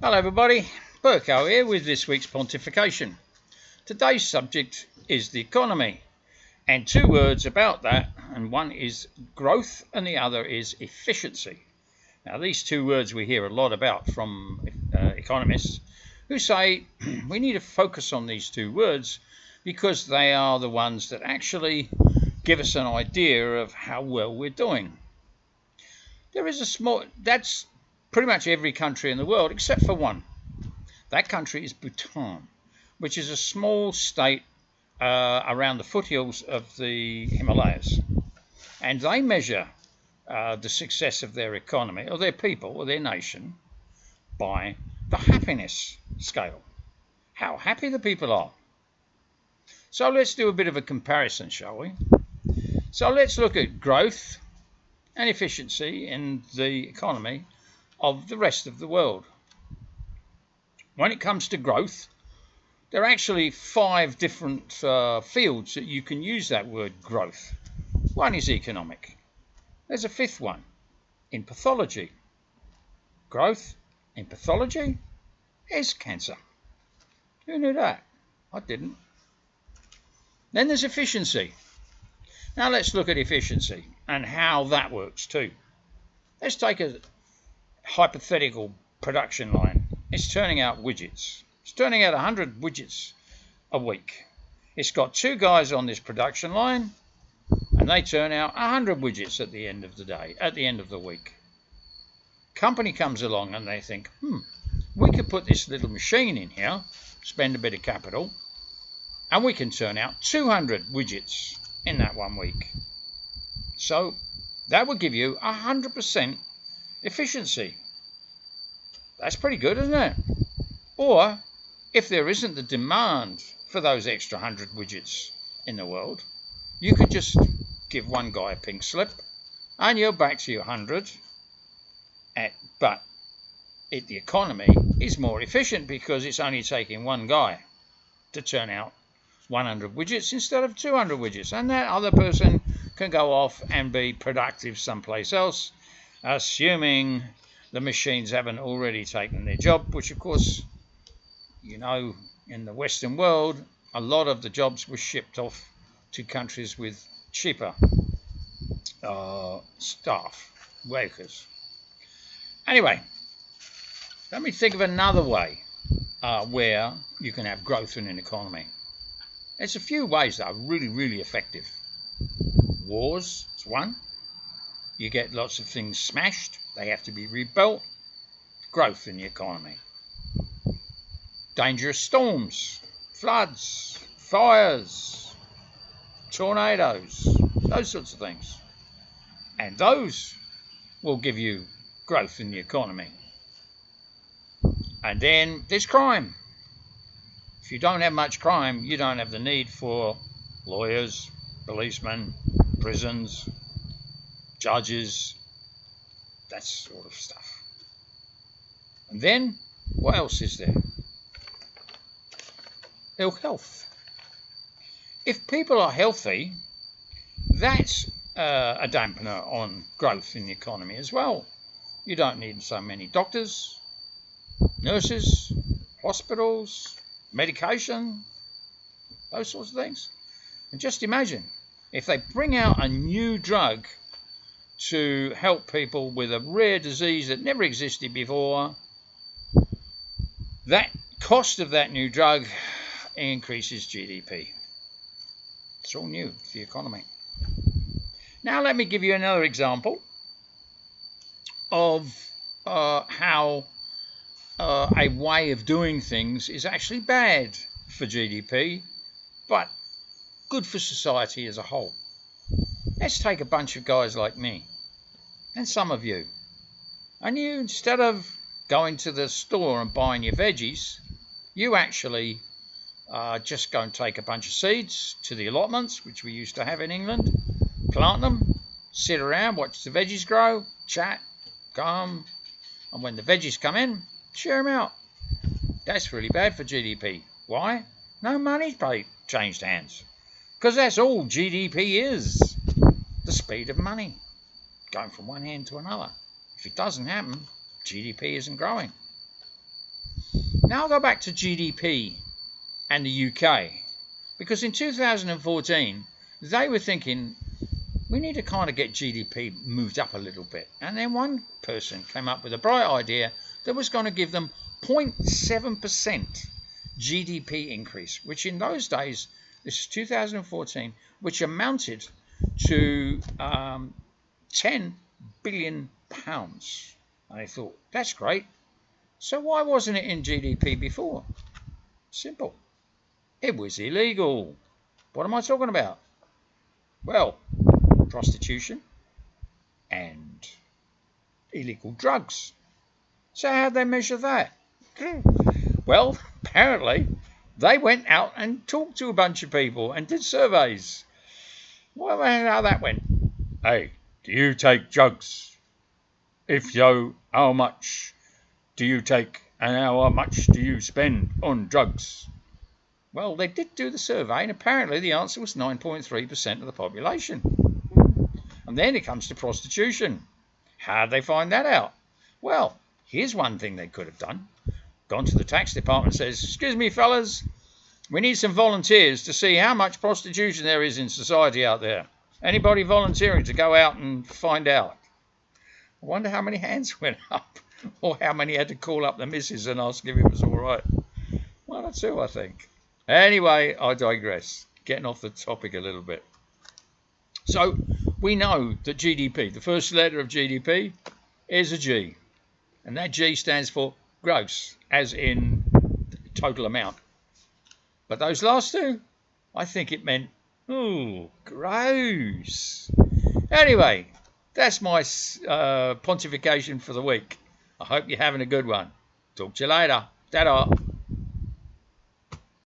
Hello everybody, Burko here with this week's pontification. Today's subject is the economy, and two words about that, and one is growth and the other is efficiency. Now these two words we hear a lot about from economists who say we need to focus on these two words because they are the ones that actually give us an idea of how well we're doing. That's pretty much every country in the world except for one. That country is Bhutan, which is a small state around the foothills of the Himalayas. And they measure the success of their economy, or their people, or their nation, by the happiness scale. How happy the people are. So let's do a bit of a comparison, shall we? So let's look at growth and efficiency in the economy of the rest of the world. When it comes to growth, there are actually 5 different fields that you can use that word growth. One is economic. There's a 5th one, in pathology. Growth in pathology is cancer. Who knew that? I didn't. Then there's efficiency. Now let's look at efficiency and how that works too. Let's take a hypothetical production line. It's turning out widgets. It's turning out 100 widgets a week. It's got 2 guys on this production line, and they turn out 100 widgets at the end of the day, at the end of the week. Company comes along and they think, we could put this little machine in here, spend a bit of capital, and we can turn out 200 widgets in that 1 week. So that would give you 100% efficiency. That's pretty good, isn't it? Or if there isn't the demand for those extra 100 widgets in the world, you could just give one guy a pink slip and you're back to your 100. But the economy is more efficient because it's only taking one guy to turn out 100 widgets instead of 200 widgets, and that other person can go off and be productive someplace else, assuming the machines haven't already taken their job, which of course, you know, in the Western world, a lot of the jobs were shipped off to countries with cheaper workers. Anyway, let me think of another way where you can have growth in an economy. There's a few ways that are really, really effective. Wars is one. You get lots of things smashed. They have to be rebuilt. Growth in the economy. Dangerous storms, floods, fires, tornadoes, those sorts of things. And those will give you growth in the economy. And then there's crime. If you don't have much crime, you don't have the need for lawyers, policemen, prisons, judges, that sort of stuff. And then, what else is there? Ill health. If people are healthy, that's a dampener on growth in the economy as well. You don't need so many doctors, nurses, hospitals, medication, those sorts of things. And just imagine if they bring out a new drug to help people with a rare disease that never existed before, that cost of that new drug increases GDP. It's all new to the economy. Now let me give you another example of how a way of doing things is actually bad for GDP, but good for society as a whole. Let's take a bunch of guys like me, and some of you, and you, instead of going to the store and buying your veggies, you actually just go and take a bunch of seeds to the allotments, which we used to have in England, plant them, sit around, watch the veggies grow, chat, go home, and when the veggies come in, share them out. That's really bad for GDP. Why? No money's changed hands. Because that's all GDP is. The speed of money. Going from one hand to another. If it doesn't happen, GDP isn't growing. Now I'll go back to GDP and the UK, because in 2014 they were thinking we need to kind of get GDP moved up a little bit, and then one person came up with a bright idea that was going to give them 0.7% GDP increase, which in those days, this is 2014, which amounted to 10 billion pounds. And I thought, that's great. So why wasn't it in GDP before? Simple. It was illegal. What am I talking about? Well, prostitution and illegal drugs. So how'd they measure that? Well, apparently they went out and talked to a bunch of people and did surveys. Well, how that went? Hey, do you take drugs? If so, how much do you take and how much do you spend on drugs? Well, they did do the survey, and apparently the answer was 9.3% of the population. And then it comes to prostitution. How'd they find that out? Well, here's one thing they could have done. Gone to the tax department and says, excuse me, fellas, we need some volunteers to see how much prostitution there is in society out there. Anybody volunteering to go out and find out? I wonder how many hands went up, or how many had to call up the missus and ask if it was all right. One or two, I think. Anyway, I digress. Getting off the topic a little bit. So, we know that GDP, the first letter of GDP, is a G. And that G stands for gross, as in total amount. But those last two, I think it meant, ooh, gross. Anyway, that's my pontification for the week. I hope you're having a good one. Talk to you later. Ta-da.